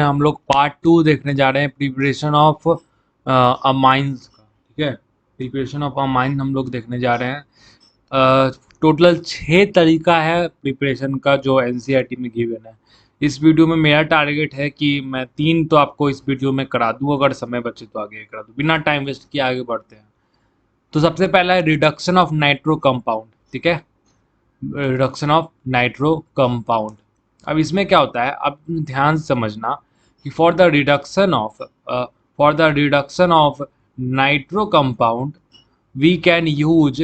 हम लोग पार्ट 2 देखने जा रहे हैं प्रिपरेशन ऑफ अमाइंस का। ठीक है, प्रिपरेशन ऑफ अमाइन हम लोग देखने जा रहे हैं। टोटल 6 तरीका है प्रिपरेशन का जो एनसीईआरटी में गिवन है। इस वीडियो में मेरा टारगेट है कि मैं 3 तो आपको इस वीडियो में करा दूं, अगर समय बचे तो आगे करा दूं। बिना टाइम वेस्ट किए आगे बढ़ते हैं। तो सबसे पहला है रिडक्शन ऑफ नाइट्रो कंपाउंड। ठीक है, रिडक्शन ऑफ नाइट्रो कंपाउंड। अब इसमें क्या होता है, अब ध्यान से समझना कि for the reduction of nitro compound we can use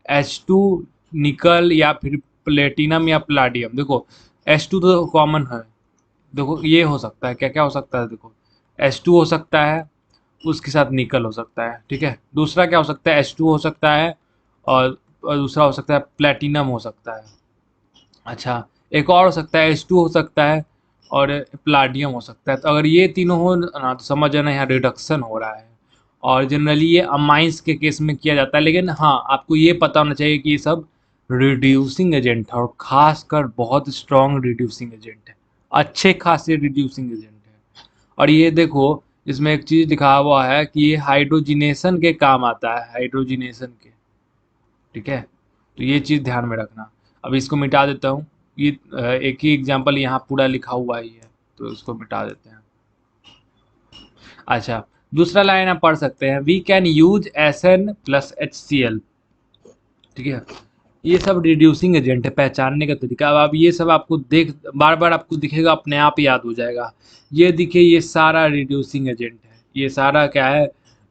H2 nickel या फिर प्लेटिनम या प्लाडियम। देखो H2 तो कॉमन है, देखो ये हो सकता है, क्या क्या हो सकता है, देखो H2 हो सकता है, उसके साथ निकल हो सकता है। ठीक है, दूसरा क्या हो सकता है, H2 हो सकता है और दूसरा हो सकता है प्लेटिनम हो सकता है। अच्छा, एक और हो सकता है H2 हो सकता है और प्लाडियम हो सकता है। तो अगर ये तीनों हो ना तो समझ जाना यहाँ रिडक्शन हो रहा है। और जनरली ये अमाइंस के केस में किया जाता है, लेकिन हाँ आपको ये पता होना चाहिए कि ये सब रिड्यूसिंग एजेंट है और खासकर बहुत स्ट्रॉन्ग रिड्यूसिंग एजेंट है, अच्छे खासे रिड्यूसिंग एजेंट है। और ये देखो इसमें एक चीज़ लिखा हुआ है कि ये हाइड्रोजिनेशन के काम आता है, हाइड्रोजिनेशन के। ठीक है, तो ये चीज़ ध्यान में रखना। अब इसको मिटा देता हूँ, ये एक ही एग्जांपल यहाँ पूरा लिखा हुआ ही है, तो इसको मिटा देते हैं। अच्छा, दूसरा लाइन आप पढ़ सकते हैं, we can use Sn plus HCl। ठीक है, ये सब रिड्यूसिंग एजेंट है, पहचानने का तरीका। अब आप ये सब आपको बार बार आपको दिखेगा, अपने आप याद हो जाएगा। ये दिखे, ये सारा रिड्यूसिंग एजेंट है, ये सारा क्या है,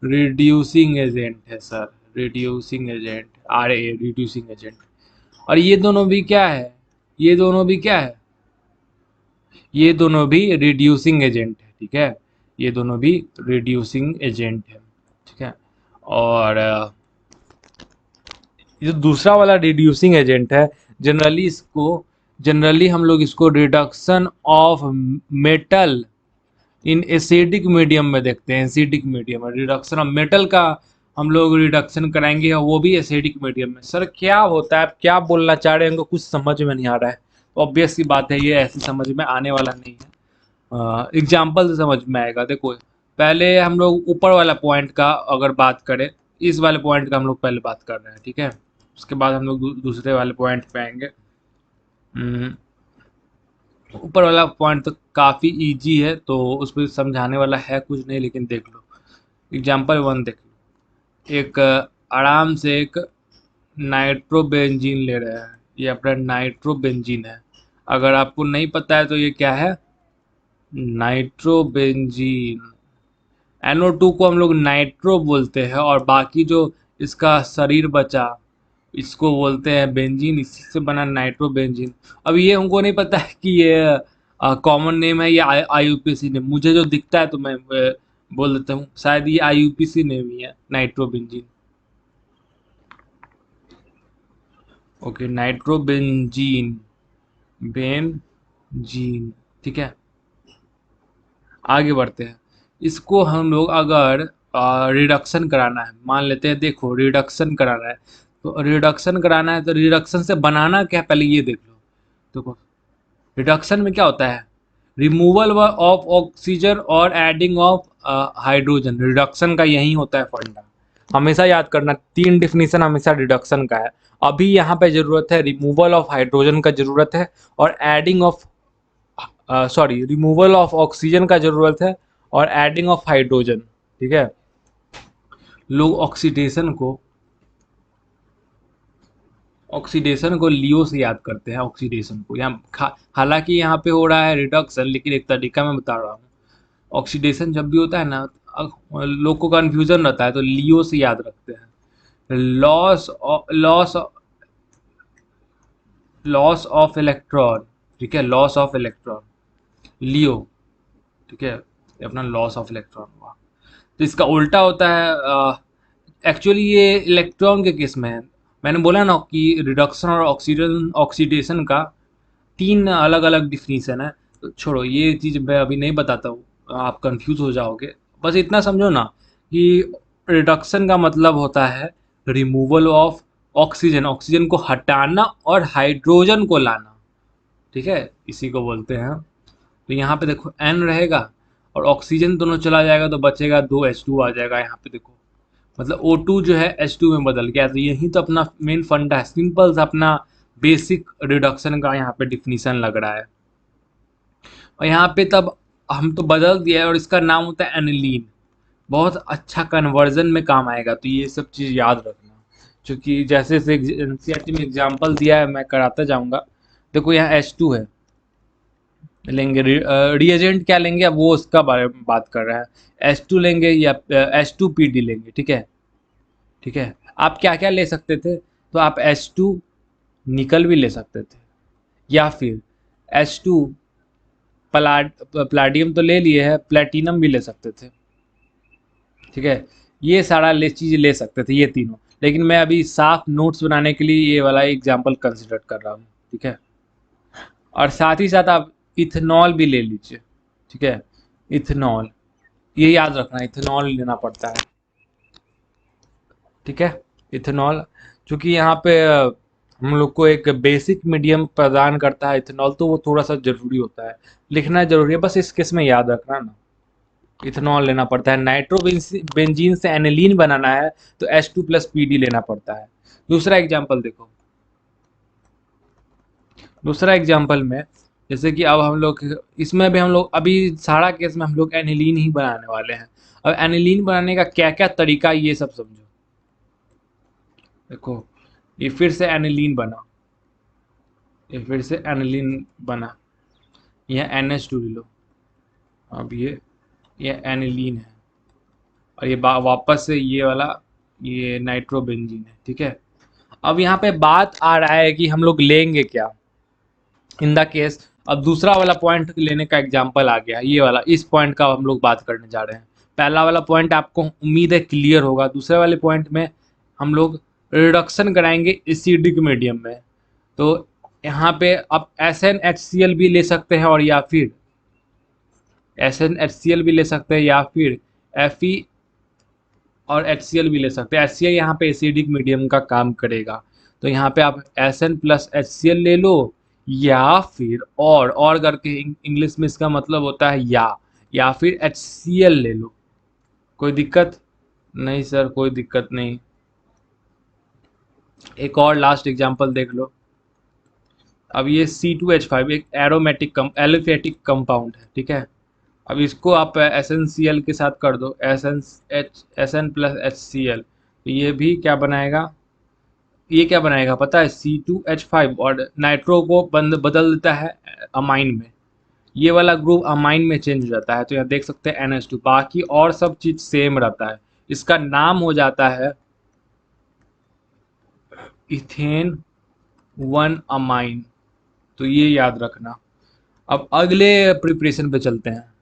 रिड्यूसिंग एजेंट है sir, reducing agent, reducing agent. और ये दोनों भी क्या है, ये दोनों भी क्या है, ये दोनों भी रिड्यूसिंग एजेंट है। ठीक है, ये दोनों भी रिड्यूसिंग एजेंट है। ठीक है, और ये जो दूसरा वाला रिड्यूसिंग एजेंट है, जनरली हम लोग इसको reduction of metal in acidic medium में देखते हैं। एसिडिक मीडियम में रिडक्शन ऑफ मेटल का हम लोग रिडक्शन कराएंगे, और वो भी एसिडिक मीडियम में। सर क्या होता है, आप क्या बोलना चाह रहे हैं, हमको कुछ समझ में नहीं आ रहा है। ऑब्वियस सी बात है, ये ऐसी समझ में आने वाला नहीं है, एग्जाम्पल से समझ में आएगा। देखो पहले हम लोग ऊपर वाला पॉइंट का अगर बात करें, इस वाले पॉइंट का हम लोग पहले बात कर रहे हैं। ठीक है, उसके बाद हम लोग दूसरे वाले पॉइंट पे आएंगे। हम्म, ऊपर वाला पॉइंट तो काफ़ी इजी है, तो उस पर समझाने वाला है कुछ नहीं, लेकिन देख लो एग्जाम्पल 1 देख लो। एक आराम से एक नाइट्रोबेंजीन ले रहे हैं, ये अपना नाइट्रोबेंजीन है। अगर आपको नहीं पता है तो ये क्या है, नाइट्रोबेंजीन। NO2 को हम लोग नाइट्रो बोलते हैं, और बाकी जो इसका शरीर बचा इसको बोलते हैं बेंजीन, इसी से बना नाइट्रोबेंजीन। अब ये हमको नहीं पता है कि ये कॉमन नेम है या IUPAC नेम, मुझे जो दिखता है तो मैं बोल देता हूँ, शायद ये IUPAC नेम ही है, नाइट्रोबेंजीन। Okay, nitrobenzene, benzene. ठीक है, आगे बढ़ते हैं। इसको हम लोग अगर रिडक्शन कराना है, मान लेते हैं, देखो रिडक्शन कराना है, तो रिडक्शन कराना है तो रिडक्शन से बनाना क्या, पहले ये देख लो। देखो रिडक्शन में क्या होता है, रिमूवल ऑफ ऑक्सीजन और एडिंग ऑफ हाइड्रोजन। रिडक्शन का यही होता है फंडा, हमेशा याद करना। 3 डिफिनीशन हमेशा रिडक्शन का है। अभी यहाँ पे जरूरत है रिमूवल ऑफ हाइड्रोजन का जरूरत है, और adding of sorry removal of oxygen का जरूरत है, और एडिंग ऑफ हाइड्रोजन। ठीक है, लोग ऑक्सीडेशन को लियो से याद करते हैं, ऑक्सीडेशन को यहाँ, हालांकि यहाँ पे हो रहा है रिडक्शन, लेकिन एक तरीका मैं बता रहा हूँ। ऑक्सीडेशन जब भी होता है ना, लोग को कन्फ्यूजन रहता है, तो लियो से याद रखते हैं। Loss loss loss of electron. ठीक है, लॉस ऑफ इलेक्ट्रॉन, लियो। ठीक है, ये अपना लॉस ऑफ इलेक्ट्रॉन हुआ। तो इसका उल्टा होता है, एक्चुअली ये इलेक्ट्रॉन के केस में है। मैंने बोला ना कि रिडक्शन और ऑक्सीडेशन का 3 अलग अलग डिफिनीशन है। तो छोड़ो ये चीज़ मैं अभी नहीं बताता हूँ, आप कंफ्यूज हो जाओगे। बस इतना समझो ना कि रिडक्शन का मतलब होता है रिमूवल ऑफ ऑक्सीजन, ऑक्सीजन को हटाना और हाइड्रोजन को लाना। ठीक है, इसी को बोलते हैं तो यहाँ पे देखो N रहेगा और ऑक्सीजन दोनों चला जाएगा तो बचेगा 2H2 आ जाएगा यहाँ पे देखो। मतलब O2 जो है H2 में बदल गया। तो यही तो अपना मेन फंडा है, सिंपल सा अपना बेसिक रिडक्शन का यहाँ पे डिफिनीशन लग रहा है। और यहाँ पे तब हम तो बदल दिया है और इसका नाम होता है एनिलीन। बहुत अच्छा कन्वर्जन में काम आएगा, तो ये सब चीज़ याद रखना। क्योंकि जैसे जैसे एनसीईआरटी में एग्जाम्पल दिया है मैं कराता जाऊंगा। देखो यहाँ H2 है, लेंगे रिएजेंट क्या लेंगे, अब वो उसका बारे में बात कर रहा है। H2 लेंगे या H2PD लेंगे, ठीक है। ठीक है, आप क्या क्या ले सकते थे, तो आप H2 निकल भी ले सकते थे, या फिर H2 प्लाटियम तो ले लिए है, प्लेटिनम भी ले सकते थे। ठीक है, ये सारा चीज़ ले सकते थे ये तीनों, लेकिन मैं अभी साफ नोट्स बनाने के लिए ये वाला एग्जाम्पल कंसिडर कर रहा हूँ। ठीक है, और साथ ही साथ आप इथेनॉल भी ले लीजिए। ठीक है, इथेनॉल, ये याद रखना इथेनॉल लेना पड़ता है। ठीक है, इथेनॉल, क्योंकि यहाँ पे हम लोग को एक बेसिक मीडियम प्रदान करता है इथेनॉल, तो वो थोड़ा सा जरूरी होता है, लिखना जरूरी है, बस इस केस में याद रखना ना। इथेनॉल लेना पड़ता है, नाइट्रोबेंजीन से एनिलीन बनाना है तो H2+PD लेना पड़ता है। दूसरा एग्जाम्पल देखो, दूसरा एग्जाम्पल में जैसे कि अब हम लोग इसमें भी हम लोग अभी सारा केस में हम लोग एनिलीन ही बनाने वाले हैं। अब एनिलीन बनाने का क्या क्या तरीका ये सब समझो। देखो, ये फिर से एनिलीन बना, ये फिर से एनिलीन बना, यह NH2 लो। अब ये एनिलीन है और ये वापस से ये वाला ये नाइट्रोबेंजीन है। ठीक है, अब यहाँ पे बात आ रहा है कि हम लोग लेंगे क्या इन द केस। अब दूसरा वाला पॉइंट लेने का एग्जांपल आ गया, ये वाला, इस पॉइंट का हम लोग बात करने जा रहे हैं। पहला वाला पॉइंट आपको उम्मीद है क्लियर होगा, दूसरे वाले पॉइंट में हम लोग रिडक्शन कराएंगे एसिडिक मीडियम में। तो यहाँ पे आप SnHCl भी ले सकते हैं, और या फिर SnHCl भी ले सकते हैं, या फिर Fe और HCl भी ले सकते हैं। HCl यहाँ पे एसिडिक मीडियम का काम करेगा, तो यहाँ पे आप Sn+HCl ले लो, या फिर और करके इंग्लिश में इसका मतलब होता है या फिर HCl ले लो। कोई दिक्कत नहीं सर, कोई दिक्कत नहीं। एक और लास्ट एग्जांपल देख लो। अब ये C2H5 एक एलोफेटिक कंपाउंड है। ठीक है, अब इसको आप SnCl के साथ कर दो, Sn+HCl, तो ये भी क्या बनाएगा, ये क्या बनाएगा पता है, C2H5, और नाइट्रो को बदल देता है अमाइन में। ये वाला ग्रुप अमाइन में चेंज हो जाता है, तो यहाँ देख सकते हैं NH2, बाकी और सब चीज सेम रहता है। इसका नाम हो जाता है इथेन 1 अमाइन, तो ये याद रखना। अब अगले प्रिपरेशन पे चलते हैं।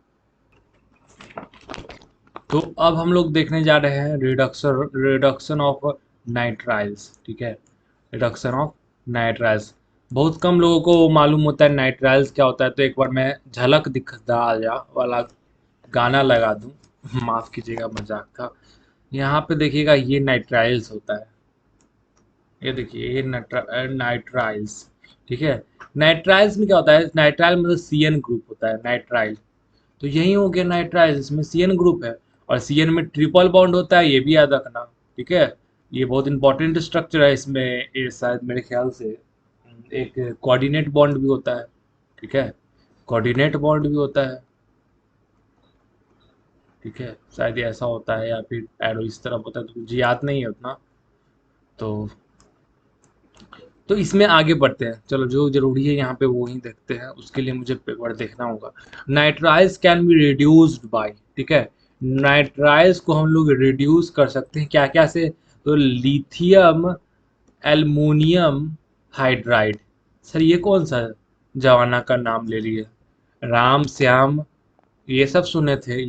तो अब हम लोग देखने जा रहे हैं रिडक्शन ऑफ नाइट्राइल्स। ठीक है, रिडक्शन ऑफ नाइट्राइल्स, बहुत कम लोगों को मालूम होता है नाइट्राइल्स क्या होता है। तो एक बार मैं झलक दिखदा जा वाला गाना लगा दूं, माफ कीजिएगा मजाक था। यहाँ पे देखिएगा ये नाइट्राइल्स होता है, ये देखिए ये नाइट्राइल्स। ठीक है, नाइट्राइल्स में क्या होता है, नाइट्राइल मतलब CN ग्रुप होता है नाइट्राइल, तो यही हो गया नाइट्राइल, इसमें CN ग्रुप है, और CN में ट्रिपल बॉन्ड होता है, ये भी याद रखना। ठीक है, ये बहुत इंपॉर्टेंट स्ट्रक्चर है। इसमें ये शायद मेरे ख्याल से एक कोऑर्डिनेट बॉन्ड भी होता है। ठीक है, कोऑर्डिनेट बॉन्ड भी होता है। ठीक है, शायद ये ऐसा होता है, या फिर एरो इस तरफ होता है, तो मुझे याद नहीं है उतना। तो इसमें आगे बढ़ते हैं, चलो जो जरूरी है यहाँ पे वो ही देखते हैं, उसके लिए मुझे पेपर देखना होगा। Nitriles can be reduced by, ठीक है, नाइट्राइल्स को हम लोग रिड्यूस कर सकते हैं क्या क्या से, तो लिथियम एल्युमिनियम हाइड्राइड। सर ये कौन सा जवाना का नाम ले लिए, राम श्याम ये सब सुने थे,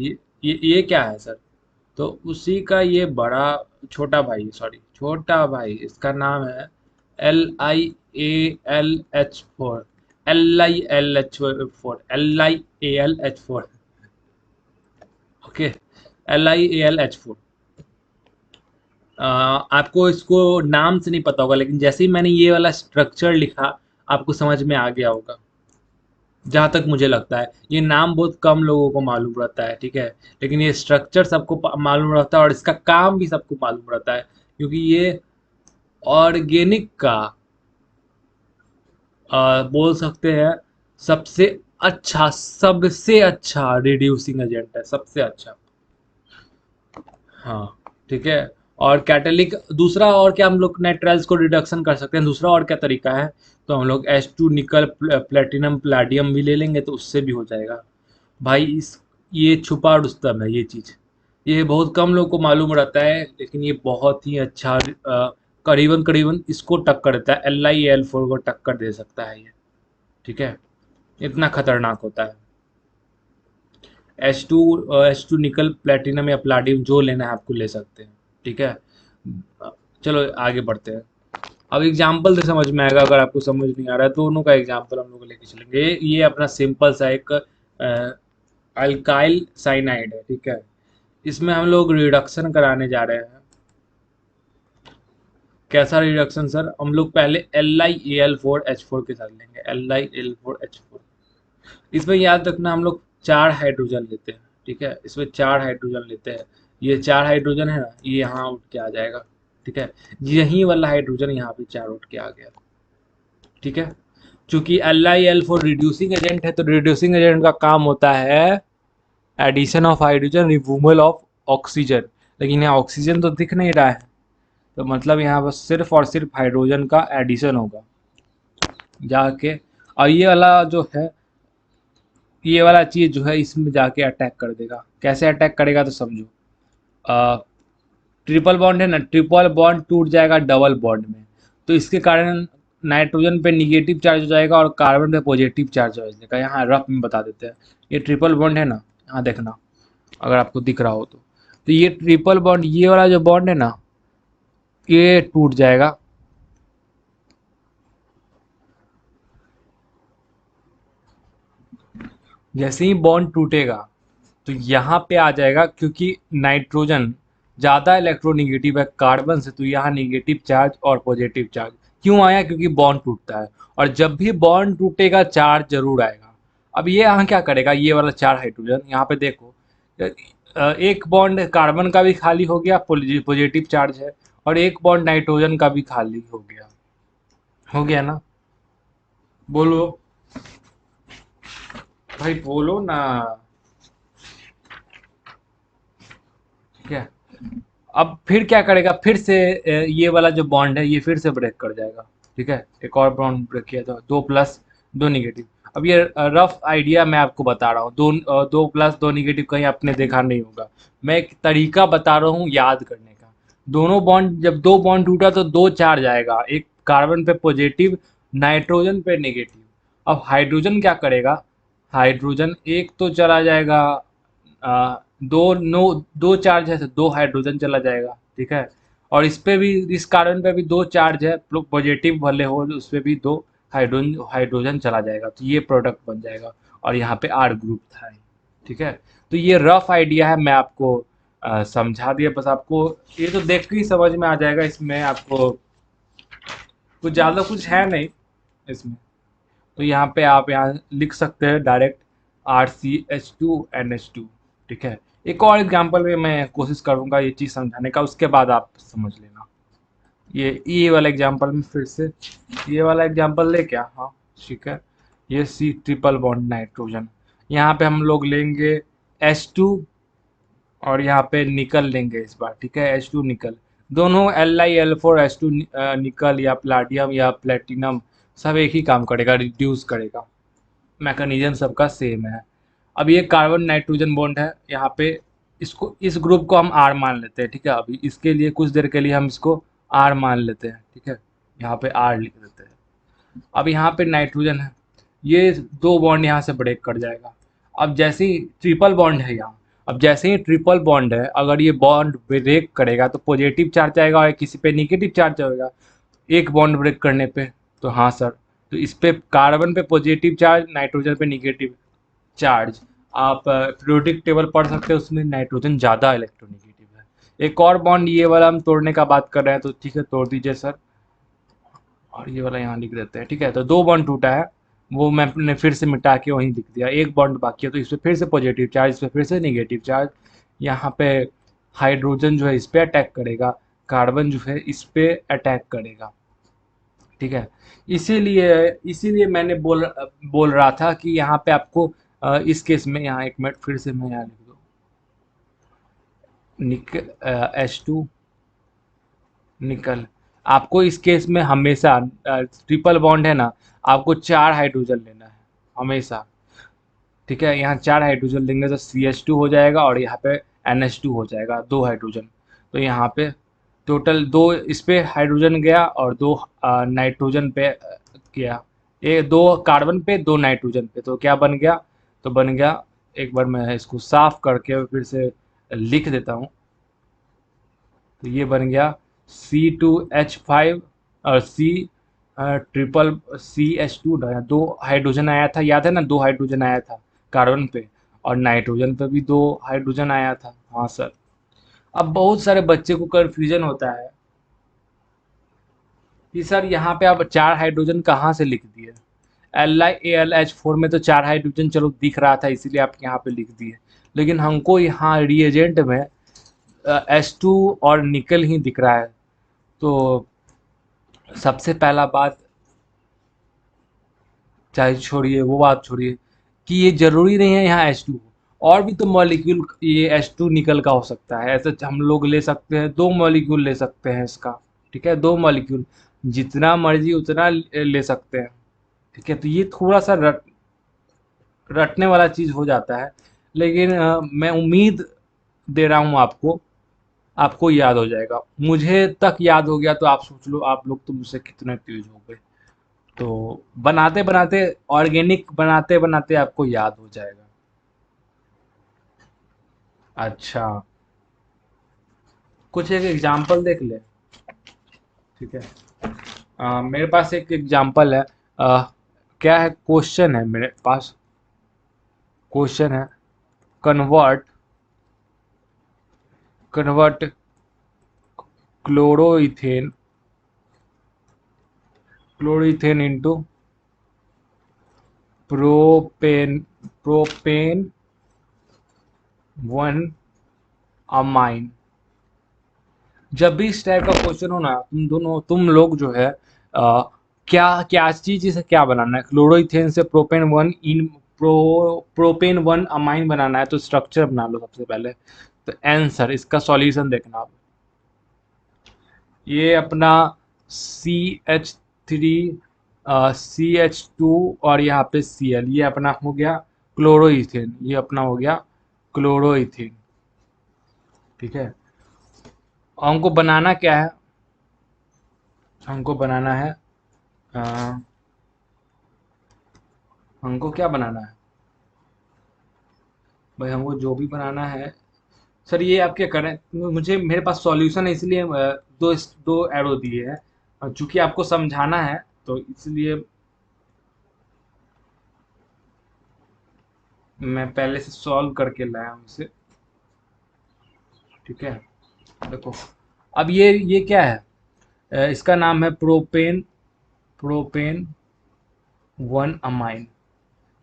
ये क्या है सर, तो उसी का ये बड़ा छोटा भाई, सॉरी छोटा भाई, इसका नाम है LiAlH4, LiAlH4, LiAlH4, okay, LiAlH4। आपको इसको नाम से नहीं पता होगा, लेकिन जैसे ही मैंने ये वाला स्ट्रक्चर लिखा आपको समझ में आ गया होगा। जहाँ तक मुझे लगता है ये नाम बहुत कम लोगों को मालूम रहता है, ठीक है, लेकिन ये स्ट्रक्चर सबको मालूम रहता है और इसका काम भी सबको मालूम रहता है, क्योंकि ये ऑर्गेनिक का बोल सकते हैं सबसे सबसे अच्छा रिड्यूसिंग एजेंट है, सबसे अच्छा। हाँ, ठीक है। और कैटेलिक दूसरा और क्या हम लोग नाइट्राइल्स को रिडक्शन कर सकते हैं, दूसरा और क्या तरीका है, तो हम लोग H2 निकल प्लेटिनम प्लाडियम भी ले लेंगे तो उससे भी हो जाएगा। भाई इस ये छुपा रुस्तम है ये चीज़, ये बहुत कम लोग को मालूम रहता है, लेकिन ये बहुत ही अच्छा करीबन करीबन इसको टक्कर देता है, LiAl4 को टक्कर दे सकता है ये, ठीक है, इतना खतरनाक होता है। एच टू निकल प्लेटिनम या प्लाटिनम जो लेना है आपको ले सकते हैं, ठीक है। चलो आगे बढ़ते हैं। अब एग्जाम्पल से समझ में आएगा, अगर आपको समझ नहीं आ रहा है तो दोनों का एग्जाम्पल हम लोग लेके चलेंगे। ये अपना सिंपल सा एक अल्काइल साइनाइड है, ठीक है, इसमें हम लोग रिडक्शन कराने जा रहे हैं। कैसा रिडक्शन सर, हम लोग पहले LiAl4H4 के साथ लेंगे, LiAl4H4। इसमें याद रखना हम लोग 4 हाइड्रोजन लेते हैं, ठीक है, इसमें 4 हाइड्रोजन लेते हैं। ये 4 हाइड्रोजन है ना, ये यहाँ उठ के आ जाएगा, ठीक है, यही वाला हाइड्रोजन यहाँ पे 4 उठ के आ गया, ठीक है। चूंकि LiAl4 रिड्यूसिंग एजेंट है, तो रिड्यूसिंग एजेंट का काम होता है addition of hydrogen, removal of oxygen, लेकिन यहाँ ऑक्सीजन तो दिख नहीं रहा है, तो मतलब यहाँ बस सिर्फ और सिर्फ हाइड्रोजन का एडिशन होगा जाके। और ये वाला जो है, ये वाला चीज़ जो है इसमें जाके अटैक कर देगा। कैसे अटैक करेगा तो समझो, ट्रिपल बॉन्ड है ना, ट्रिपल बॉन्ड टूट जाएगा डबल बॉन्ड में, तो इसके कारण नाइट्रोजन पे निगेटिव चार्ज हो जाएगा और कार्बन पे पॉजिटिव चार्ज हो जाएगा। यहाँ रफ में बता देते हैं, ये ट्रिपल बॉन्ड है ना, यहाँ देखना अगर आपको दिख रहा हो तो ये ट्रिपल बॉन्ड, ये वाला जो बॉन्ड है ना, ये टूट जाएगा। जैसे ही बॉन्ड टूटेगा तो यहाँ पे आ जाएगा, क्योंकि नाइट्रोजन ज़्यादा इलेक्ट्रोनिगेटिव है कार्बन से, तो यहाँ निगेटिव चार्ज और पॉजिटिव चार्ज क्यों आया, क्योंकि बॉन्ड टूटता है, और जब भी बॉन्ड टूटेगा चार्ज जरूर आएगा। अब ये यहाँ क्या करेगा, ये वाला 4 हाइड्रोजन यहाँ पे देखो, एक बॉन्ड कार्बन का भी खाली हो गया, पॉजिटिव चार्ज है, और एक बॉन्ड नाइट्रोजन का भी खाली हो गया ना, बोलो भाई बोलो ना, ठीक है। अब फिर क्या करेगा, फिर से ये वाला जो बॉन्ड है ये फिर से ब्रेक कर जाएगा, ठीक है, एक और बॉन्ड ब्रेक किया तो 2+2 निगेटिव। अब ये रफ आइडिया मैं आपको बता रहा हूँ, 2+2 निगेटिव कहीं आपने देखा नहीं होगा, मैं एक तरीका बता रहा हूँ याद करने का। दोनों बॉन्ड, जब दो बॉन्ड टूटा तो दो चार्ज आएगा, एक कार्बन पे पॉजिटिव, नाइट्रोजन पे नेगेटिव। अब हाइड्रोजन क्या करेगा, हाइड्रोजन एक तो चला जाएगा, दो नो दो चार्ज है तो 2 हाइड्रोजन चला जाएगा, ठीक है, और इस पे भी, इस कार्बन पे भी 2 चार्ज है, पॉजिटिव वाले हो उस पे भी 2 हाइड्रोजन हाइड्रोजन चला जाएगा, तो ये प्रोडक्ट बन जाएगा, और यहाँ पे R ग्रुप था, ठीक है। तो ये रफ आइडिया है, मैं आपको समझा दिया, बस आपको ये तो देख के ही समझ में आ जाएगा, इसमें आपको कुछ ज़्यादा कुछ है नहीं इसमें। तो यहाँ पे आप यहाँ लिख सकते हैं डायरेक्ट RCH2NH2, ठीक है। एक और एग्जांपल में मैं कोशिश करूँगा ये चीज़ समझाने का, उसके बाद आप समझ लेना। ये वाला एग्जांपल में फिर से ये वाला एग्जांपल ले क्या, हाँ ठीक है, ये C ट्रिपल बॉन्ड नाइट्रोजन, यहाँ पे हम लोग लेंगे H2, और यहाँ पे निकल लेंगे इस बार, ठीक है, H2 निकल। दोनों LiAl4H2 निकल या प्लाटियम या प्लेटिनम सब एक ही काम करेगा, रिड्यूस करेगा, मैकेनिज्म सबका सेम है। अब ये कार्बन नाइट्रोजन बॉन्ड है यहाँ पे, इसको इस ग्रुप को हम R मान लेते हैं, ठीक है, अभी इसके लिए कुछ देर के लिए हम इसको R मान लेते हैं, ठीक है, यहाँ पे R लिख देते हैं। अब यहाँ पे नाइट्रोजन है, ये दो बॉन्ड यहाँ से ब्रेक कर जाएगा। अब जैसे ही ट्रिपल बॉन्ड है यहाँ, अब जैसे ही ट्रिपल बॉन्ड है, अगर ये बॉन्ड ब्रेक करेगा तो पॉजिटिव चार्ज आएगा और किसी पे निगेटिव चार्ज आएगा, एक बॉन्ड ब्रेक करने पे, तो हाँ सर, तो इस पे कार्बन पे पॉजिटिव चार्ज, नाइट्रोजन पे निगेटिव चार्ज। आप पीरियोडिक टेबल पढ़ सकते हैं, उसमें नाइट्रोजन ज़्यादा इलेक्ट्रोनिगेटिव है। एक और बॉन्ड ये वाला हम तोड़ने का बात कर रहे हैं, तो ठीक है तोड़ दीजिए सर, और ये वाला यहाँ लिख देते हैं, ठीक है। तो दो बॉन्ड टूटा है, वो मैंने फिर से मिटा के वहीं लिख दिया। एक बॉन्ड बाकी है तो इस पे फिर से पॉजिटिव चार्ज, इस पे फिर से नेगेटिव चार्ज। यहाँ पे हाइड्रोजन जो है इस पे अटैक करेगा, कार्बन जो है इस पे अटैक करेगा। ठीक है, इसीलिए इसीलिए मैंने बोल रहा था कि यहाँ पे आपको इस केस में, यहाँ एक मिनट फिर से मैं यहाँ लिख दूँ, H2 निकल। आपको इस केस में हमेशा ट्रिपल बॉन्ड है ना, आपको 4 हाइड्रोजन लेना है हमेशा। ठीक है, यहाँ 4 हाइड्रोजन लेंगे तो CH2 हो जाएगा और यहाँ पे NH2 हो जाएगा, 2 हाइड्रोजन। तो यहाँ पे टोटल 2 इस पे हाइड्रोजन गया और 2 नाइट्रोजन पे गया। ये 2 कार्बन पे 2 नाइट्रोजन पे, तो क्या बन गया? तो बन गया, एक बार मैं इसको साफ करके फिर से लिख देता हूँ। तो ये बन गया C2H5 और ट्रिपल CH2। दो हाइड्रोजन आया था, याद है ना, 2 हाइड्रोजन आया था कार्बन पे, और नाइट्रोजन पे भी 2 हाइड्रोजन आया था। हाँ सर। अब बहुत सारे बच्चे को कन्फ्यूजन होता है कि सर यहाँ पे आप 4 हाइड्रोजन कहाँ से लिख दिए? LiAlH4 में तो 4 हाइड्रोजन चलो दिख रहा था, इसीलिए आप यहाँ पे लिख दिए, लेकिन हमको यहाँ रिएजेंट में H2 और निकल ही दिख रहा है। तो सबसे पहला बात, चाहे छोड़िए वो बात, छोड़िए कि ये जरूरी नहीं है यहाँ H2 हो, और भी तो मॉलिक्यूल ये H2 निकल का हो सकता है। ऐसे हम लोग ले सकते हैं, 2 मॉलिक्यूल ले सकते हैं इसका। ठीक है, 2 मॉलिक्यूल, जितना मर्जी उतना ले सकते हैं। ठीक है, तो ये थोड़ा सा रटने वाला चीज़ हो जाता है, लेकिन मैं उम्मीद दे रहा हूँ आपको, आपको याद हो जाएगा। मुझे तक याद हो गया तो आप सोच लो आप लोग तो मुझसे कितने तेज हो गए। तो बनाते बनाते, ऑर्गेनिक बनाते बनाते आपको याद हो जाएगा। अच्छा, कुछ एक एग्जांपल देख ले। ठीक है, मेरे पास एक एग्जांपल है। क्या है, क्वेश्चन है मेरे पास। क्वेश्चन है, convert convert chloroethane chloroethane into propane propane 1 amine. जब भी इस टाइप का क्वेश्चन हो ना, तुम लोग जो है क्या क्या चीज से क्या बनाना है, क्लोरोइथेन से प्रोपेन वन अमाइन बनाना है, तो स्ट्रक्चर बना लो सबसे पहले। तो आंसर, इसका सॉल्यूशन देखना आप। ये अपना CH3, CH2 और यहाँ पे Cl, ये अपना हो गया क्लोरोइथेन, ये अपना हो गया क्लोरोइथेन। ठीक है, हमको बनाना क्या है? हमको बनाना है, अ, हमको क्या बनाना है भाई? हमको जो भी बनाना है सर, ये आप क्या करें, मुझे मेरे पास सॉल्यूशन है, इसलिए दो एरो दिए हैं, और चूंकि आपको समझाना है तो इसलिए मैं पहले से सॉल्व करके लाया हूँ इसे। ठीक है, देखो, अब ये क्या है? इसका नाम है प्रोपेन 1 अमाइन।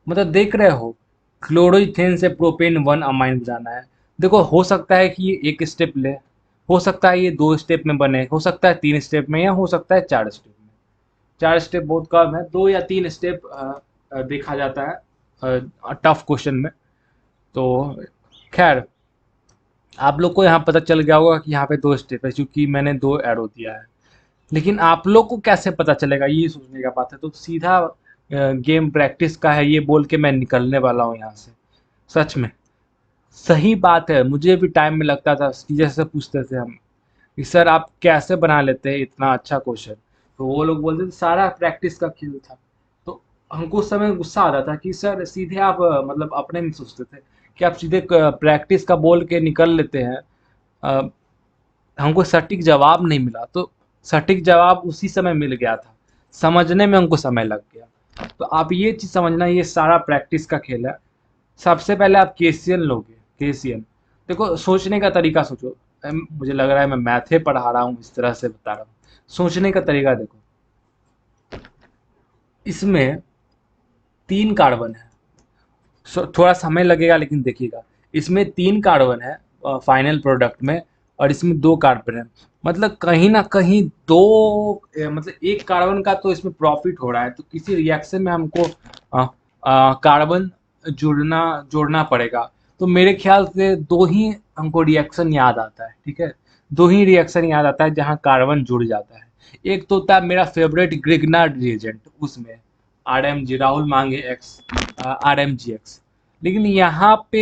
मतलब देख रहे हो, क्लोरोइथेन से प्रोपेन 1 अमाइन जाना है। देखो, हो सकता है कि ये एक स्टेप ले, हो सकता है ये 2 स्टेप में बने, हो सकता है 3 स्टेप में, या हो सकता है 4 स्टेप में। 4 स्टेप बहुत कम है, 2 या 3 स्टेप देखा जाता है टफ क्वेश्चन में। तो खैर, आप लोग को यहाँ पता चल गया होगा कि यहाँ पे 2 स्टेप है, क्योंकि मैंने 2 एरो दिया है। लेकिन आप लोग को कैसे पता चलेगा, ये सोचने का बात है। तो सीधा गेम प्रैक्टिस का है, ये बोल के मैं निकलने वाला हूँ यहाँ से। सच में, सही बात है, मुझे भी टाइम में लगता था कि जैसे पूछते थे हम कि सर आप कैसे बना लेते हैं इतना अच्छा क्वेश्चन, तो वो लोग बोलते थे सारा प्रैक्टिस का खेल था। तो हमको उस समय गुस्सा आता था कि सर सीधे आप मतलब अपने नहीं सोचते थे कि आप सीधे प्रैक्टिस का बोल के निकल लेते हैं। अ, हमको सटीक जवाब नहीं मिला, तो सटीक जवाब उसी समय मिल गया था, समझने में हमको समय लग गया। तो आप ये चीज़ समझना, ये सारा प्रैक्टिस का खेल है। सबसे पहले आप केसीएल लोगे, केसीएल। देखो, सोचने का तरीका सोचो। मुझे लग रहा है मैं मैथे पढ़ा रहा हूँ, इस तरह से बता रहा हूँ। सोचने का तरीका देखो, इसमें 3 कार्बन है। थोड़ा समय लगेगा लेकिन देखिएगा, इसमें 3 कार्बन है फाइनल प्रोडक्ट में, और इसमें 2 कार्बन है। मतलब कहीं ना कहीं दो मतलब एक कार्बन का तो इसमें प्रॉफिट हो रहा है, तो किसी रिएक्शन में हमको कार्बन जुड़ना जोड़ना पड़ेगा। तो मेरे ख्याल से दो ही हमको रिएक्शन याद आता है, ठीक है, दो ही रिएक्शन याद आता है जहाँ कार्बन जुड़ जाता है। एक तो होता है मेरा फेवरेट ग्रिग्नार्ड रिएजेंट, उसमें आर एम जी, राहुल मांगे X, R M G X. लेकिन यहाँ पे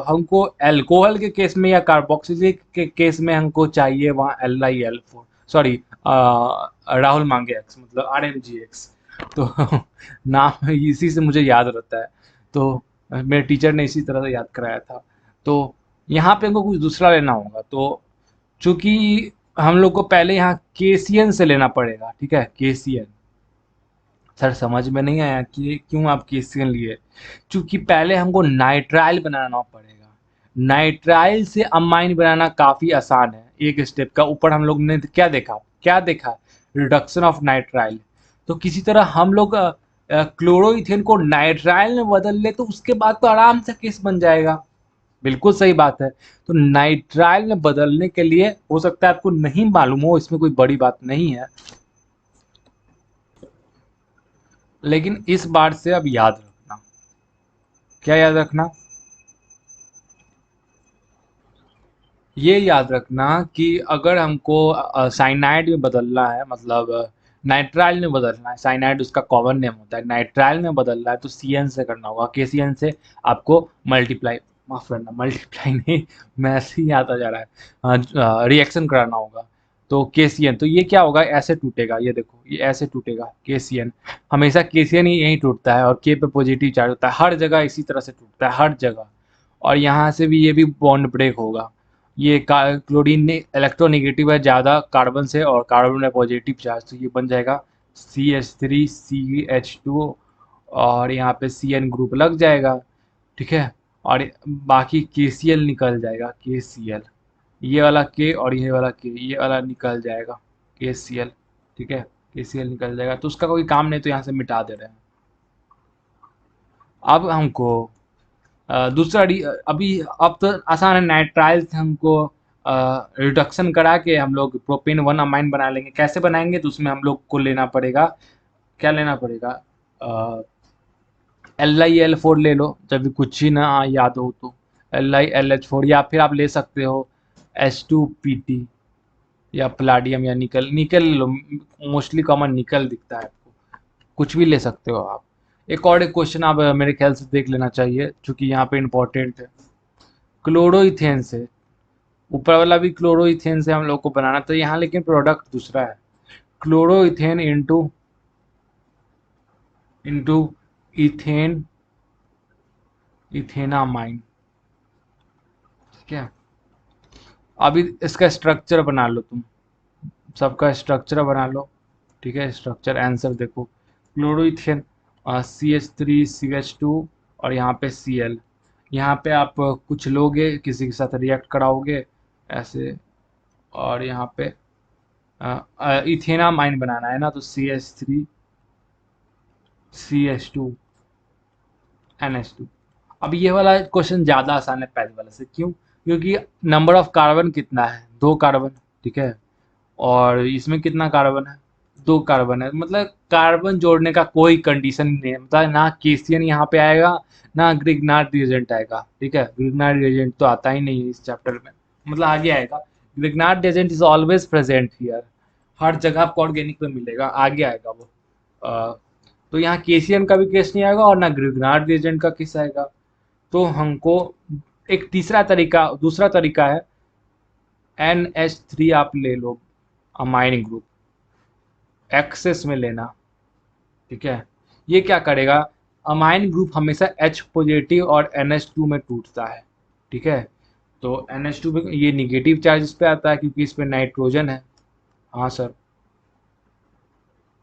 हमको अल्कोहल के केस में या कार्बोक्सिलिक के केस में हमको चाहिए वहाँ L I L four, sorry, Rahul मांगे एक्स मतलब आर एम जी एक्स। तो नाम इसी से मुझे याद रहता है। तो मेरे टीचर ने इसी तरह से याद कराया था। तो यहाँ पे हमको कुछ दूसरा लेना होगा, तो चूंकि हम लोग को पहले यहाँ केसीएन से लेना पड़ेगा, ठीक है, केसीएन। सर समझ में नहीं आया कि क्यों आप केसीएन लिए, क्योंकि पहले हमको नाइट्राइल बनाना पड़ेगा। नाइट्राइल से अमाइन बनाना काफ़ी आसान है, एक स्टेप का ऊपर हम लोग ने क्या देखा, रिडक्शन ऑफ नाइट्राइल। तो किसी तरह हम लोग क्लोरोइथेन को नाइट्राइल में बदल ले तो उसके बाद तो आराम से केस बन जाएगा। बिल्कुल सही बात है। तो नाइट्राइल में बदलने के लिए हो सकता है आपको नहीं मालूम हो, इसमें कोई बड़ी बात नहीं है, लेकिन इस बार से अब याद रखना। क्या याद रखना? ये याद रखना कि अगर हमको साइनाइड में बदलना है, मतलब नाइट्राइल में बदलना है, साइनाइड उसका कॉमन नेम होता है, नाइट्राइल में बदलना है तो सी एन से करना होगा, के सी एन से आपको मल्टीप्लाई, माफ करना मल्टीप्लाई नहीं, मैथ ही आता जा रहा है, रिएक्शन कराना होगा। तो के सी एन, तो ये क्या होगा, ऐसे टूटेगा, ये देखो ये ऐसे टूटेगा के सी एन। हमेशा के सी एन ही यही टूटता है, और के पे पॉजिटिव चार्ज होता है, हर जगह इसी तरह से टूटता है, हर जगह। और यहाँ से भी ये भी बॉन्ड ब्रेक होगा। ये क्लोरीन ने इलेक्ट्रोनेगेटिव है ज़्यादा कार्बन से, और कार्बन में पॉजिटिव चार्ज, तो ये बन जाएगा CH3CH2, और यहाँ पे CN ग्रुप लग जाएगा, ठीक है। और बाकी KCl निकल जाएगा, KCl, ये वाला K और ये वाला K, ये वाला निकल जाएगा, KCl, ठीक है, KCl निकल जाएगा, तो उसका कोई काम नहीं, तो यहाँ से मिटा दे रहे हैं। अब हमको अभी अब तो आसान है, नाइट्राइल से हमको रिडक्शन करा के हम लोग प्रोपेन वन अमाइन बना लेंगे। कैसे बनाएंगे, तो उसमें हम लोग को लेना पड़ेगा, क्या लेना पड़ेगा, LiL4 ले लो, जब भी कुछ ही ना याद हो तो LiLH4, या फिर आप ले सकते हो H2PT, या प्लाडियम, या निकल, निकल ले लो, मोस्टली कॉमन निकल दिखता है आपको, कुछ भी ले सकते हो आप। एक और एक क्वेश्चन आप मेरे ख्याल से देख लेना चाहिए, क्योंकि यहाँ पे इम्पोर्टेंट है। क्लोरोइथेन से, ऊपर वाला भी क्लोरोइथेन से हम लोग को बनाना, तो यहाँ लेकिन प्रोडक्ट दूसरा है, chloroethane into into ethane, ethanamine, ठीक है। अभी इसका स्ट्रक्चर बना लो तुम, सबका स्ट्रक्चर बना लो, ठीक है। स्ट्रक्चर आंसर देखो, क्लोरोइथेन CH3CH2, और यहाँ पे Cl, यहाँ पे आप कुछ लोगे किसी के साथ रिएक्ट कराओगे ऐसे, और यहाँ पे इथेनामाइन बनाना है ना, तो CH3CH2NH2। अब ये वाला क्वेश्चन ज़्यादा आसान है पहले वाले से, क्यों? क्योंकि नंबर ऑफ कार्बन कितना है, 2 कार्बन, ठीक है, और इसमें कितना कार्बन है, 2 कार्बन है, मतलब कार्बन जोड़ने का कोई कंडीशन नहीं है, मतलब ना केसियन यहाँ पे आएगा, ना ग्रिग्नार्ड रिएजेंट आएगा, ठीक है, ग्रिग्नार्ड रिएजेंट तो आता ही नहीं है इस चैप्टर में, मतलब आगे आएगा। Grignard reagent is always present here, हर जगह आपको ऑर्गेनिक में मिलेगा, आगे आएगा वो। तो यहाँ केसियन का भी केस नहीं आएगा, और ना ग्रिग्नार्ड रिएजेंट का केस आएगा। तो हमको एक दूसरा तरीका है, NH3 आप ले लो, अमाइन ग्रुप एक्सेस में लेना, ठीक है। ये क्या करेगा, अमाइन ग्रुप हमेशा H पॉजिटिव और NH2 में टूटता है, ठीक है। तो NH2 में ये निगेटिव चार्ज इस पे आता है, क्योंकि इस पे नाइट्रोजन है, हाँ सर,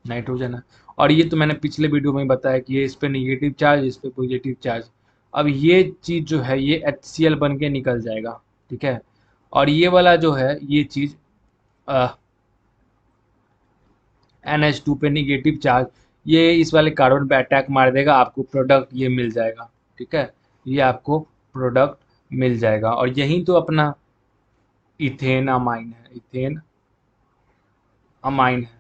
नाइट्रोजन है। और ये तो मैंने पिछले वीडियो में ही बताया कि ये इस पे निगेटिव चार्ज, इस पे पॉजिटिव चार्ज। अब ये चीज़ जो है ये HCl बन के निकल जाएगा, ठीक है। और ये वाला जो है ये चीज़ NH2 पे निगेटिव चार्ज, ये इस वाले कार्बन पे अटैक मार देगा, आपको प्रोडक्ट ये मिल जाएगा। ठीक है, ये आपको प्रोडक्ट मिल जाएगा। और यही तो अपना इथेन अमाइन है, इथेन अमाइन है।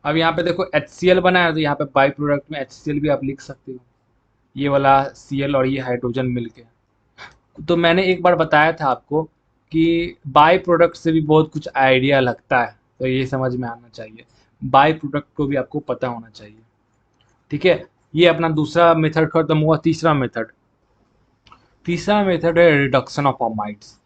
अब यहाँ पे देखो HCl बना है, तो यहाँ पे बाई प्रोडक्ट में HCl भी आप लिख सकते हो, ये वाला Cl और ये हाइड्रोजन मिलके। तो मैंने एक बार बताया था आपको कि बाई प्रोडक्ट से भी बहुत कुछ आइडिया लगता है, तो ये समझ में आना चाहिए, बाई प्रोडक्ट को भी आपको पता होना चाहिए। ठीक है, ये अपना दूसरा मेथड खत्म हुआ। तीसरा मेथड है रिडक्शन ऑफ अमाइड्स।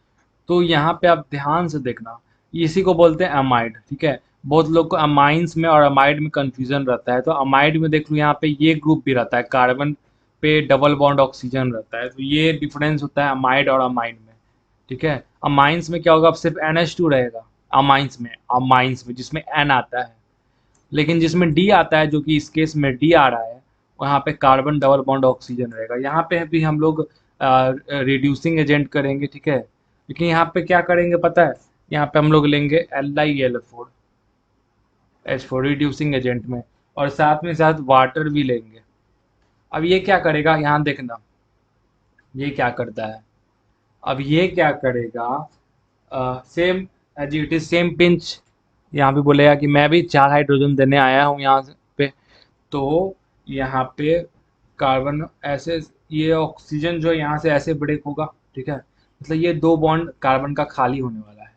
तो यहाँ पे आप ध्यान से देखना, इसी को बोलते हैं अमाइड। ठीक है, बहुत लोग को अमाइंस में और अमाइड में कंफ्यूजन रहता है। तो अमाइड में देख लो, यहाँ पे ये ग्रुप भी रहता है, कार्बन पे डबल बॉन्ड ऑक्सीजन रहता है, तो ये डिफरेंस होता है अमाइड और अमाइड में। ठीक है, अमाइंस में क्या होगा, अब सिर्फ NH2 रहेगा अमाइंस में जिसमें N आता है। लेकिन जिसमें डी आता है, जो कि इस केस में डी आ रहा है, वहाँ पे कार्बन डबल बॉन्ड ऑक्सीजन रहेगा। यहाँ पे भी हम लोग रिड्यूसिंग एजेंट करेंगे। ठीक है, लेकिन यहाँ पे क्या करेंगे पता है, यहाँ पे हम लोग लेंगे LiL4H4 रिड्यूसिंग एजेंट में, और साथ में साथ वाटर भी लेंगे। अब ये क्या करेगा, यहाँ देखना, ये क्या करता है। अब ये क्या करेगा, same as it is same pinch, यहाँ पे बोलेगा कि मैं भी 4 हाइड्रोजन देने आया हूँ यहाँ पे। तो यहाँ पे कार्बन ऐसे, ये ऑक्सीजन जो यहाँ से ऐसे ब्रेक होगा। ठीक है, मतलब ये 2 बॉन्ड कार्बन का खाली होने वाला है।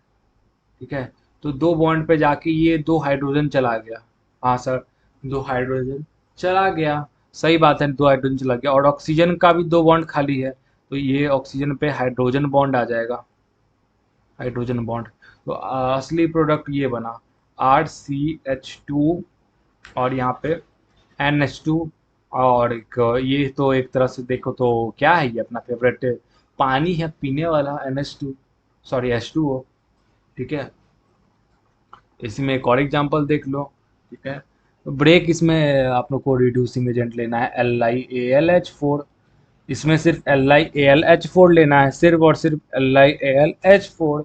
ठीक है, तो 2 बॉन्ड पे जाके ये 2 हाइड्रोजन चला गया। हाँ सर, 2 हाइड्रोजन चला गया, सही बात है, 2 हाइड्रोजन चला गया। और ऑक्सीजन का भी 2 बॉन्ड खाली है, तो ये ऑक्सीजन पे हाइड्रोजन बॉन्ड आ जाएगा, हाइड्रोजन बॉन्ड। तो असली प्रोडक्ट ये बना RCH2, और यहाँ पे NH2। और एक ये तो एक तरह से देखो तो क्या है, ये अपना फेवरेट पानी है पीने वाला, NH2, सॉरी H2O। ठीक है, इसमें एक और एग्जांपल देख लो। ठीक है, तो ब्रेक इसमें आप लोग को रिड्यूसिंग एजेंट लेना है LiAlH4। इसमें सिर्फ LiAlH4 लेना है, सिर्फ और सिर्फ LiAlH4।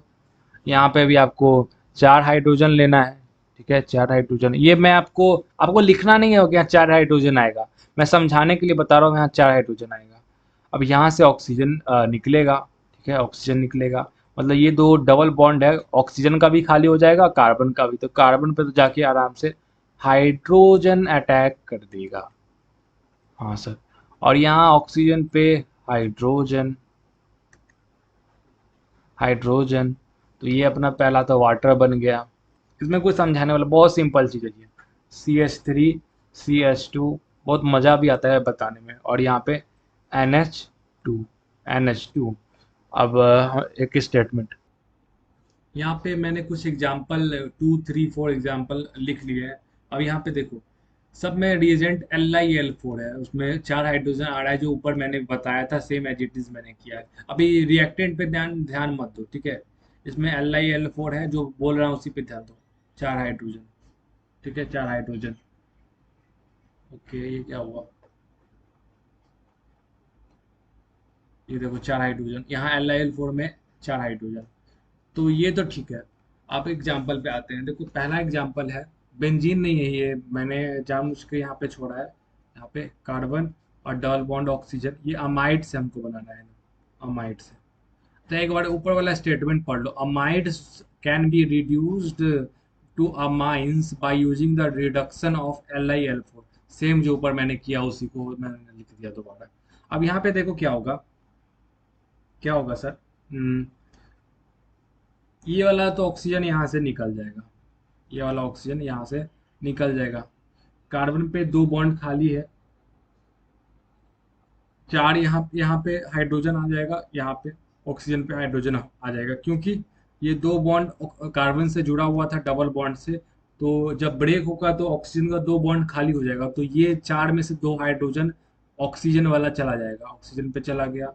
यहाँ पे भी आपको 4 हाइड्रोजन लेना है। ठीक है, 4 हाइड्रोजन, ये मैं आपको आपको लिखना नहीं है कि यहाँ 4 हाइड्रोजन आएगा, मैं समझाने के लिए बता रहा हूँ, यहाँ 4 हाइड्रोजन आएगा। अब यहाँ से ऑक्सीजन निकलेगा। ठीक है, ऑक्सीजन निकलेगा, मतलब ये 2 डबल बॉन्ड है, ऑक्सीजन का भी खाली हो जाएगा, कार्बन का भी। तो कार्बन पे तो जाके आराम से हाइड्रोजन अटैक कर देगा। हाँ सर, और यहाँ ऑक्सीजन पे हाइड्रोजन, हाइड्रोजन, तो ये अपना पहला तो वाटर बन गया। इसमें कुछ समझाने वाला, बहुत सिंपल चीज़ है ये। CH3 CH2, बहुत मज़ा भी आता है बताने में। और यहाँ पे NH2, NH2। अब एक स्टेटमेंट, यहाँ पे मैंने कुछ एग्जाम्पल 2 3 4 एग्जाम्पल लिख लिए हैं। अब यहाँ पे देखो, सब में रिएजेंट LiL4 है, उसमें 4 हाइड्रोजन आ रहा है, जो ऊपर मैंने बताया था, सेम एज इट इज मैंने किया है। अभी रिएक्टेंट पे ध्यान ध्यान मत दो। ठीक है, इसमें LiL4 है, जो बोल रहा हूँ उसी पे ध्यान दो, 4 हाइड्रोजन। ठीक है, 4 हाइड्रोजन। ओके, ये क्या हुआ, ये देखो 4 हाइड्रोजन, यहाँ LiL4 में 4 हाइड्रोजन। तो ये तो ठीक है। आप एग्जाम्पल पे आते हैं, देखो पहला एग्जाम्पल है, बेंजीन नहीं है ये, मैंने जानबूझ के यहाँ पे छोड़ा है। यहाँ पे कार्बन और डबल बॉन्ड ऑक्सीजन, ये अमाइड से हमको बनाना है, अमाइड से। तो एक बार ऊपर वाला स्टेटमेंट पढ़ लो, amides can be reduced to amines by using the reduction of LiL4। Same जो ऊपर मैंने किया उसी को मैंने लिख दिया दोबारा। अब यहाँ पे देखो क्या होगा, क्या होगा सर। ये वाला तो ऑक्सीजन यहाँ से निकल जाएगा, ये वाला ऑक्सीजन यहाँ से निकल जाएगा। कार्बन पे 2 बॉन्ड खाली है, 4 यहाँ यहाँ पे हाइड्रोजन आ जाएगा, यहाँ पे ऑक्सीजन पे हाइड्रोजन आ जाएगा, क्योंकि ये 2 बॉन्ड कार्बन से जुड़ा हुआ था डबल बॉन्ड से। तो जब ब्रेक होगा तो ऑक्सीजन का 2 बॉन्ड खाली हो जाएगा, तो ये 4 में से 2 हाइड्रोजन ऑक्सीजन वाला चला जाएगा, ऑक्सीजन पे चला गया।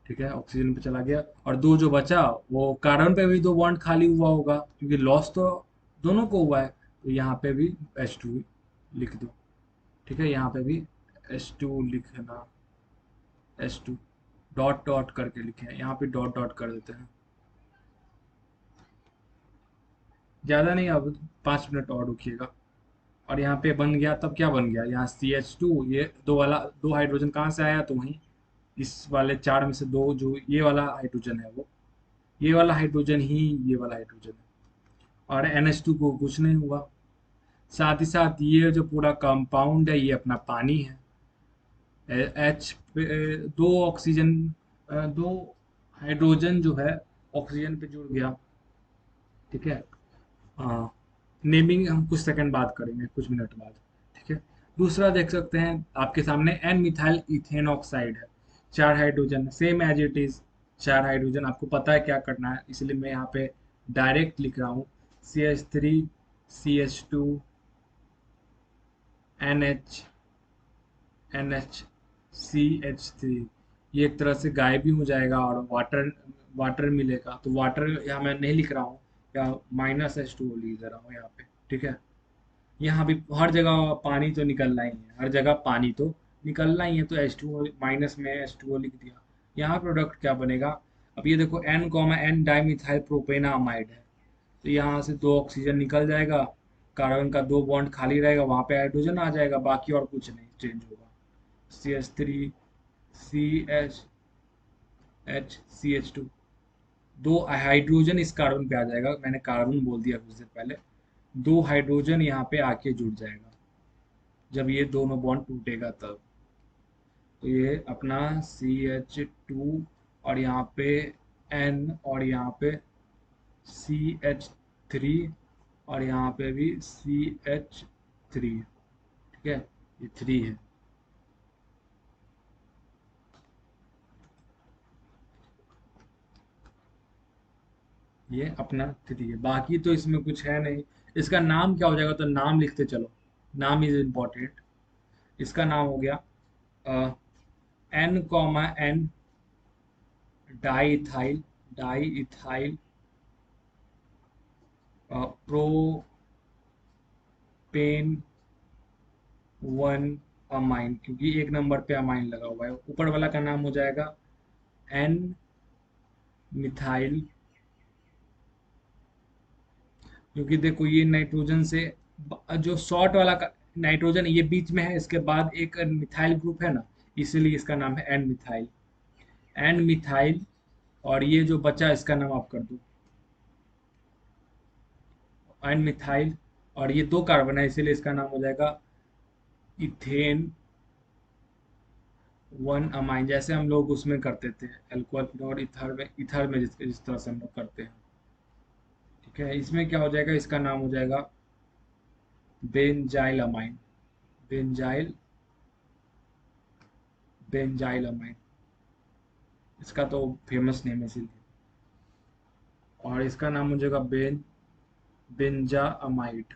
ठीक है, ऑक्सीजन पे चला गया, और 2 जो बचा वो कार्बन पे भी 2 बॉन्ड खाली हुआ होगा, क्योंकि लॉस तो दोनों को हुआ है। तो यहाँ पे भी H2 लिख दो। ठीक है, यहाँ पे भी H2 लिखना, H2 डॉट डॉट करके लिखे हैं, यहाँ पे डॉट डॉट कर देते हैं। ज़्यादा नहीं, अब 5 मिनट और रुकिएगा, और यहाँ पे बन गया, तब क्या बन गया, यहाँ CH2, ये दो वाला, दो हाइड्रोजन कहाँ से आया, तो वहीं इस वाले चार में से दो, जो ये वाला हाइड्रोजन है वो, ये वाला हाइड्रोजन ही ये वाला हाइड्रोजन है, और NH2 को कुछ नहीं हुआ। साथ ही साथ ये जो पूरा कंपाउंड है ये अपना पानी है। एच दो ऑक्सीजन, दो हाइड्रोजन जो है ऑक्सीजन पे जुड़ गया, ठीक है। हाँ, नेमिंग हम कुछ सेकंड बाद करेंगे, कुछ मिनट बाद, ठीक है। दूसरा देख सकते हैं आपके सामने, एन मिथाइल इथेन ऑक्साइड है, चार hydrogen, same as it is, चार हाइड्रोजन। आपको पता है क्या करना है, इसलिए मैं यहाँ पे डायरेक्ट लिख रहा हूँ, CH3 CH2 NH NH CH3, ये एक तरह से गायब भी हो जाएगा और वाटर वाटर मिलेगा। तो वाटर यहाँ मैं नहीं लिख रहा हूँ, या -H2O लिख रहा हूँ यहाँ पे, ठीक है। यहाँ भी हर जगह पानी तो निकलना ही है, हर जगह पानी तो निकलना ही है, तो H2O माइनस में H2O लिख दिया। यहाँ प्रोडक्ट क्या बनेगा, अब ये देखो N, डाइमिथाइल प्रोपेनामाइड है, तो यहाँ से दो ऑक्सीजन निकल जाएगा, कार्बन का दो बॉन्ड खाली रहेगा, वहाँ पे हाइड्रोजन आ जाएगा, बाकी और कुछ नहीं चेंज होगा। CH3 CH2, दो हाइड्रोजन इस कार्बन पे आ जाएगा, मैंने कार्बन बोल दिया कुछ देर पहले, दो हाइड्रोजन यहाँ पे आके जुड़ जाएगा, जब ये दोनों बॉन्ड टूटेगा तब। तो ये अपना CH2, और यहाँ पे N, और यहाँ पे CH3, और यहाँ पे भी CH3, ठीक है, ये 3 है। ये अपना 3 है, बाकी तो इसमें कुछ है नहीं। इसका नाम क्या हो जाएगा, तो नाम लिखते चलो, नाम इज इम्पोर्टेंट। इसका नाम हो गया N, diethyl diethyl propane 1 amine, क्योंकि एक नंबर पे अमाइन लगा हुआ है। ऊपर वाला का नाम हो जाएगा N मिथाइल, क्योंकि देखो ये नाइट्रोजन से जो शॉर्ट वाला का नाइट्रोजन ये बीच में है, इसके बाद एक मिथाइल ग्रुप है ना, इसीलिए इसका नाम है एन मिथाइल। एन मिथाइल, और ये जो बचा इसका नाम आप कर दो एन मिथाइल, और ये दो कार्बन है इसीलिए इसका नाम हो जाएगा इथेन 1 अमाइन, जैसे हम लोग उसमें करते थे एल्कोहल और इथर में जिस तरह से हम लोग करते हैं, ठीक है। इसमें क्या हो जाएगा, इसका नाम हो जाएगा benzyl amine, benzyl benzyl amine, इसका तो फेमस नेम है इसीलिए। और इसका नाम हो जाएगा बेंजा अमाइड,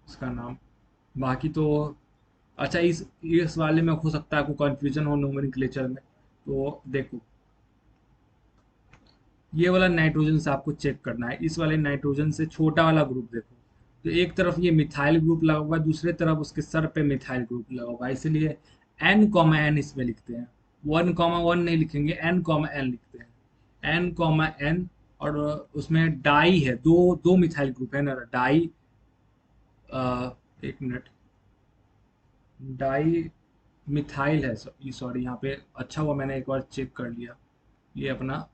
इसका नाम। बाकी तो अच्छा, इस वाले में हो सकता है आपको कंफ्यूजन हो नोमेनक्लेचर में, तो देखो ये वाला नाइट्रोजन से आपको चेक करना है, इस वाले नाइट्रोजन से छोटा वाला ग्रुप देखो, तो एक तरफ ये मिथाइल ग्रुप लगा हुआ है, दूसरे तरफ उसके सर पे मिथाइल ग्रुप लगा हुआ है, इसलिए N, इसमें लिखते हैं। 1, 1 नहीं लिखेंगे, N, लिखते हैं, N, और उसमें डाई है, दो दो मिथाइल ग्रुप है ना, डाई, एक मिनट, डाई मिथाइल है, सॉरी यहाँ पे अच्छा हुआ मैंने एक बार चेक कर लिया, ये अपना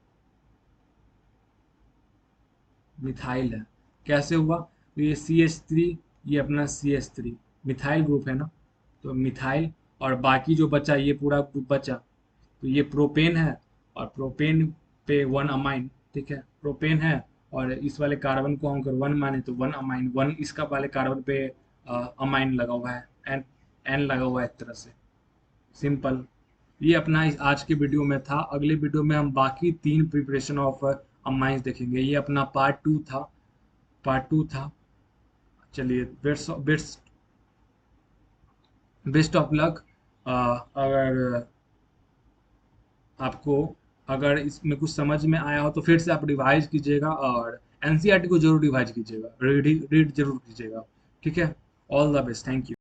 मिथाइल है। कैसे हुआ, तो ये CH3, ये अपना CH3 मिथाइल ग्रुप है ना, तो मिथाइल, और बाकी जो बचा ये पूरा ग्रुप बचा, तो ये प्रोपेन है, और प्रोपेन पे 1 अमाइन, ठीक है, प्रोपेन है, और इस वाले कार्बन को हम अगर 1 माने तो 1 अमाइन, 1 इसका वाले कार्बन पे अमाइन लगा हुआ है, एन एन लगा हुआ है, एक तरह से सिंपल। ये अपना इस आज के वीडियो में था, अगले वीडियो में हम बाकी 3 प्रिपरेशन ऑफ अमाइंस देखेंगे। ये अपना पार्ट 2 था। चलिए, बेस्ट ऑफ लक। अगर आपको अगर इसमें कुछ समझ में आया हो तो फिर से आप रिवाइज कीजिएगा, और एनसीईआरटी को जरूर रिवाइज कीजिएगा, रीड जरूर कीजिएगा, ठीक है। All the best, thank you.